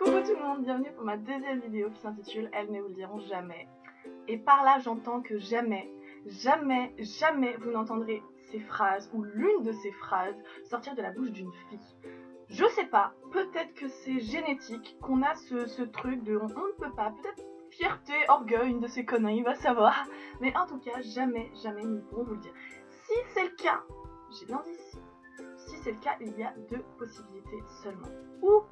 Coucou tout le monde, bienvenue pour ma deuxième vidéo qui s'intitule « Elles ne vous le diront jamais ». Et par là j'entends que jamais vous n'entendrez ces phrases ou l'une de ces phrases sortir de la bouche d'une fille. Je sais pas, peut-être que c'est génétique, qu'on a ce truc de on ne peut pas, peut-être fierté, orgueil, une de ces conneries, va savoir. Mais en tout cas, jamais nous ne pourrons vous le dire. Si c'est le cas, j'ai bien dit si c'est le cas, il y a deux possibilités seulement. Ou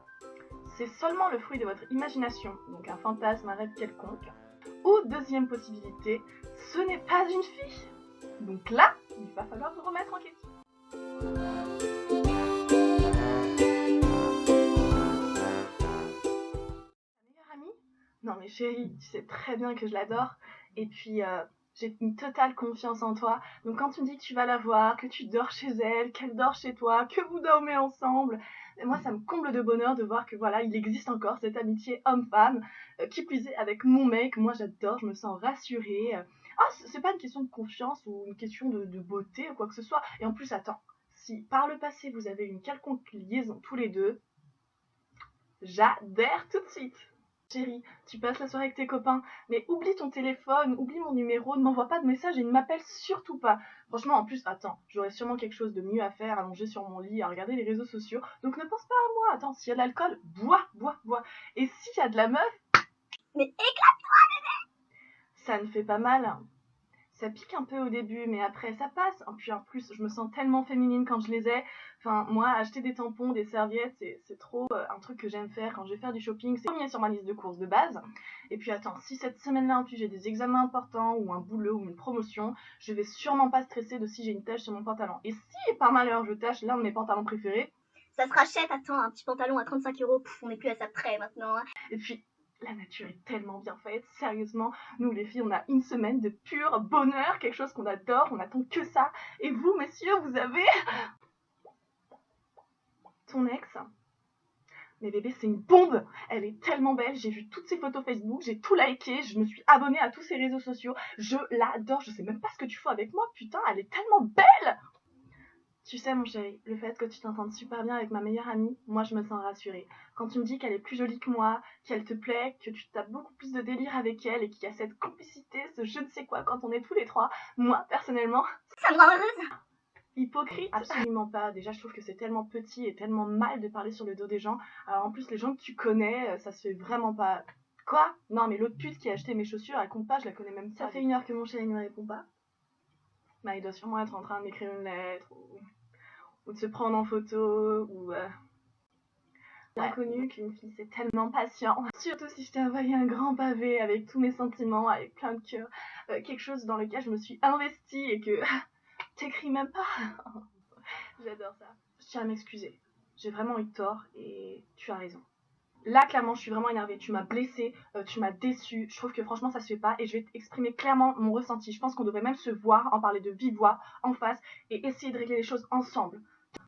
c'est seulement le fruit de votre imagination, donc un fantasme, un rêve quelconque. Ou deuxième possibilité, ce n'est pas une fille. Donc là, il va falloir vous remettre en question. Ta meilleure amie ? Non mais chérie, tu sais très bien que je l'adore. Et puis, j'ai une totale confiance en toi. Donc quand tu me dis que tu vas la voir, que tu dors chez elle, qu'elle dort chez toi, que vous dormez ensemble, et moi ça me comble de bonheur de voir que voilà, il existe encore cette amitié homme-femme, qui plus est avec mon mec. Moi j'adore, je me sens rassurée. C'est pas une question de confiance ou une question de beauté ou quoi que ce soit. Et en plus, attends, si par le passé vous avez une quelconque liaison tous les deux, j'adhère tout de suite. Chérie, tu passes la soirée avec tes copains, mais oublie ton téléphone, oublie mon numéro, ne m'envoie pas de message et ne m'appelle surtout pas. Franchement, en plus, attends, j'aurais sûrement quelque chose de mieux à faire, allongé sur mon lit, à regarder les réseaux sociaux, donc ne pense pas à moi. Attends, s'il y a de l'alcool, bois. Et s'il y a de la meuf, mais éclate-toi, bébé! Ça ne fait pas mal. Ça pique un peu au début, mais après ça passe. Puis en plus, je me sens tellement féminine quand je les ai. Enfin, moi, acheter des tampons, des serviettes, c'est trop un truc que j'aime faire quand je vais faire du shopping. C'est premier sur ma liste de courses de base. Et puis attends, si cette semaine-là, en plus, j'ai des examens importants, ou un boulot, ou une promotion, je vais sûrement pas stresser de si j'ai une tache sur mon pantalon. Et si, par malheur, je tâche l'un de mes pantalons préférés, ça se rachète, attends, un petit pantalon à 35 €, on n'est plus à ça près maintenant. Hein. Et puis, la nature est tellement bien faite, sérieusement, nous les filles, on a une semaine de pur bonheur, quelque chose qu'on adore, on attend que ça. Et vous, messieurs, vous avez... ton ex. Mais bébé, c'est une bombe. Elle est tellement belle, j'ai vu toutes ses photos Facebook, j'ai tout liké, je me suis abonnée à tous ses réseaux sociaux, je l'adore, je sais même pas ce que tu fais avec moi, putain, elle est tellement belle. Tu sais mon chéri, le fait que tu t'entendes super bien avec ma meilleure amie, moi je me sens rassurée. Quand tu me dis qu'elle est plus jolie que moi, qu'elle te plaît, que tu tapes beaucoup plus de délire avec elle et qu'il y a cette complicité, ce je ne sais quoi quand on est tous les trois, moi personnellement... ça me rend heureuse. Hypocrite? Absolument pas. Déjà je trouve que c'est tellement petit et tellement mal de parler sur le dos des gens. Alors en plus les gens que tu connais, ça se fait vraiment pas. Quoi? Non mais l'autre pute qui a acheté mes chaussures, elle compte pas, je la connais même pas. Ça fait 1 heure que mon chéri ne me répond pas. Bah il doit sûrement être en train de m'écrire une lettre ou de se prendre en photo ou... Bien connu qu'une fille c'est tellement patient. Surtout si je t'ai envoyé un grand pavé avec tous mes sentiments, avec plein de cœur. Quelque chose dans lequel je me suis investie et que... t'écris même pas. J'adore ça. Je tiens à m'excuser. J'ai vraiment eu tort et tu as raison. Là, clairement, je suis vraiment énervée. Tu m'as blessée, tu m'as déçue. Je trouve que franchement, ça se fait pas et je vais exprimer clairement mon ressenti. Je pense qu'on devrait même se voir, en parler de vive voix, en face et essayer de régler les choses ensemble.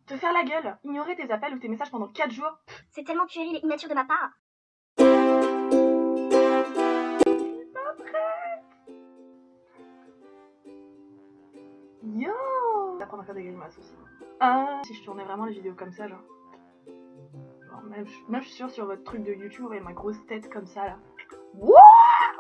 Te faire la gueule, ignorer tes appels ou tes messages pendant 4 jours. C'est tellement puéril et immature de ma part. Pas prête. Yo! D'apprendre à faire des grimaces aussi. Si je tournais vraiment les vidéos comme ça, genre même je suis sûre sur votre truc de YouTube et ma grosse tête comme ça là. Wouah!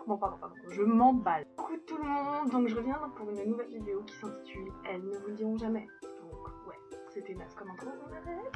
Bon pardon, je m'emballe. Coucou tout le monde, donc je reviens pour une nouvelle vidéo qui s'intitule « Elles ne vous le diront jamais ». Donc ouais, c'était naze comme intro, on arrête.